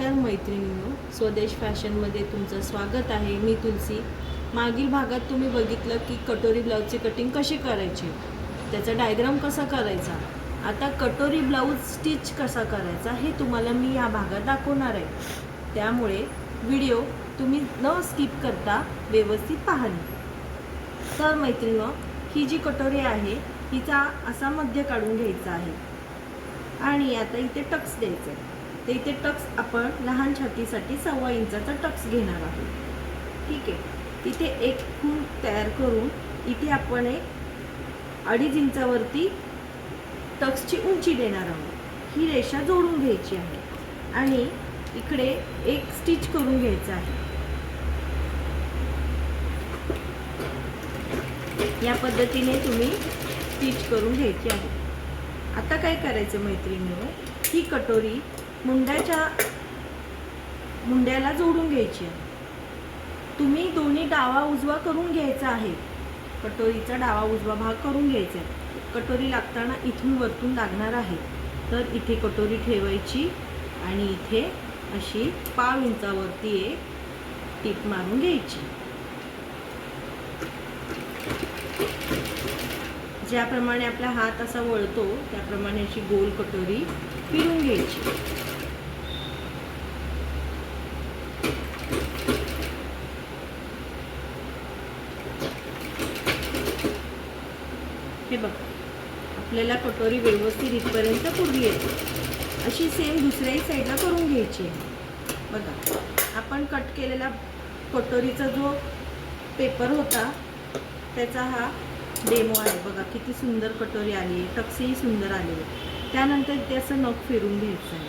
नमस्कार मैत्रिणींनो, स्वदेश फॅशनमध्ये तुमचं स्वागत आहे। मी तुलसी। मागील भागात तुम्ही बघितलं की कटोरी ब्लाउजचे कटिंग कसे करायचे, त्याचा डायग्राम कसा करायचा। आता कटोरी ब्लाउज स्टिच कसा करायचा हे तुम्हाला मी या भागात दाखवणार आहे। त्यामुळे व्हिडिओ तुम्ही न स्किप करता व्यवस्थित पाहावी। तर मैत्रिणींनो, ही जी कटोरी आहे हिचा असा मध्य काढून घ्यायचा आहे आणि आता इथे टक्स द्यायचं आहे। तर इथे टक्स आपण लहान छातीसाठी 1.25 इंचाचा टक्स घेणार आहोत। ठीक आहे, इथे एक खूण तयार करून इथे आपण एक 2.5 इंचावरती टक्सची उंची देणार आहोत। ही रेषा जोडून घ्यायची आहे आणि इकडे एक स्टिच करून घ्यायचं आहे। या पद्धतीने तुम्ही स्टिच करून घ्यायची आहे। आता काय करायचं मैत्रिणींनो, ही कटोरी मुंड्याला जोडून घ्यायची आहे। तुम्ही दोन्ही डावा उजवा करून घ्यायचा आहे। कटोरीचा डावा उजवा भाग करून घ्यायचा आहे। कटोरी लागताना इथून वरतून लागणार आहे, तर इथे कटोरी ठेवायची आणि इथे अशी 1/2 इंचावरती एक टीप मारून घ्यायची। ज्याप्रमाणे आपला हात असा वळतो त्याप्रमाणे अशी गोल कटोरी फिरून घ्यायची। हे बघा, आपल्याला कटोरी व्यवस्थित इथपर्यंत पुरली आहे। अशी सेम दुसऱ्याही साईडला करून घ्यायची आहे। बघा, आपण कट केलेला कटोरीचा जो पेपर होता त्याचा हा डेमो आहे। बघा किती सुंदर कटोरी आली आहे, टक्सही सुंदर आले। त्यानंतर ते असं नख फिरून घ्यायचं आहे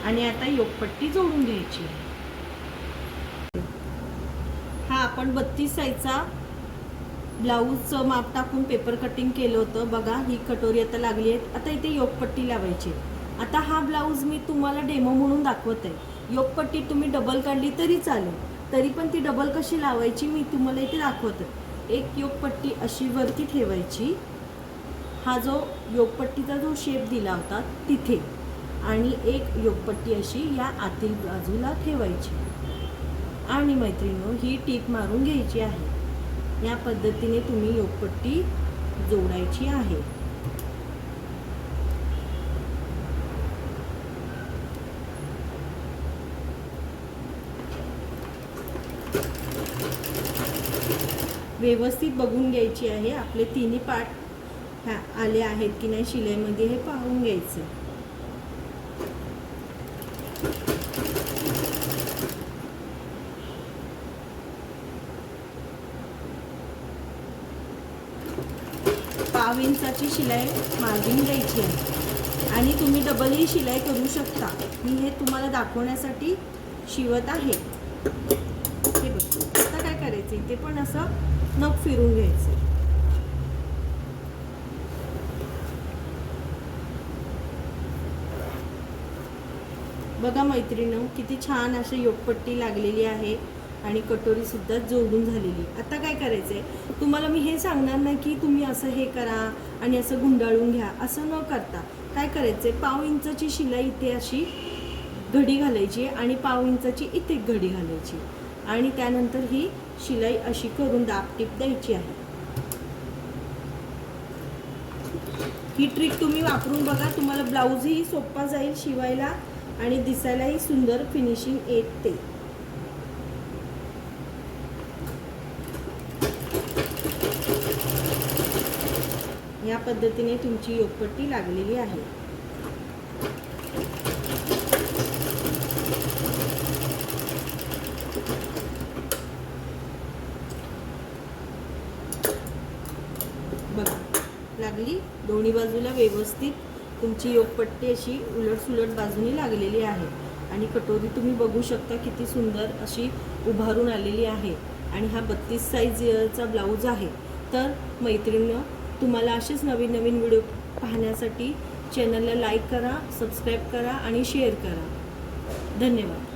आणि आता योगपट्टी जोडून घ्यायची आहे। हा आपण 32 साईजचा ब्लाऊजचं माप टाकून पेपर कटिंग केलं होतं। बघा, ही कटोरी आता लागली आहे। आता इथे योगपट्टी लावायची। आता हा ब्लाऊज मी तुम्हाला डेमो म्हणून दाखवत आहे। योगपट्टी तुम्ही डबल काढली तरी चालेल, तरी पण ती डबल कशी लावायची मी तुम्हाला इथे दाखवते। एक योगपट्टी अशी वरती ठेवायची, हा जो योगपट्टीचा जो शेप दिला होता तिथे, आणि एक योगपट्टी अशी या आतील बाजूला ठेवायची आणि मैत्रिणींनो, ही टीप मारून घ्यायची आहे। या पद्धतीने तुम्ही योगपट्टी जोडायची आहे। व्यवस्थित बघून घ्यायची आहे, आपले तिन्ही पार्ट आले आहेत की नाही शिलाईमध्ये हे पाहून घ्यायचं। पाव इंचाची शिलाई मार्जिन द्यायची आहे आणि तुम्ही डबल ही शिलाई करू शकता। मी हे तुम्हाला दाखवण्यासाठी शिवत आहे। हे बघ, आता काय करायचं, इथे पण असं नख फिरून घ्यायचं। बघा मैत्रिणींनो, किती छान अशी योगपट्टी लागलेली आहे आणि कटोरी सुद्धा जोडून झालेली। आता काय करायचंय, तुम्हाला मी हे सांगणार नाही की तुम्ही असं हे करा आणि असं गुंडाळून घ्या, असं न करता काय करायचंय, 1/2 इंचाची शिलाई इथे अशी घडी घालायची आणि 1/2 इंचाची इथे घडी घालायची आणि त्यानंतर ही शिलाई अशी करून दाब टीप द्यायची आहे। ही ट्रिक तुम्ही वापरून बघा, तुम्हाला ब्लाऊजही सोपा जाईल शिवायला आणि दिसायलाही सुंदर फिनिशिंग येते। या पद्धतीने तुमची योगपट्टी लागलेली आहे। बघा, लागली दोन्ही बाजूला व्यवस्थित तुमची योगपट्टी अशी उलट-सुलट बाजूनी लागलेली आहे आणि कटोरी तुम्ही बघू शकता किती सुंदर अशी उभारून आलेली आहे आणि हा 32 साईजचा ब्लाऊज आहे। तर मैत्रिणींनो, तुम्हाला असेच नवीन नवीन व्हिडिओ पाहण्यासाठी चॅनलला लाईक करा, सबस्क्राईब करा आणि शेअर करा। धन्यवाद।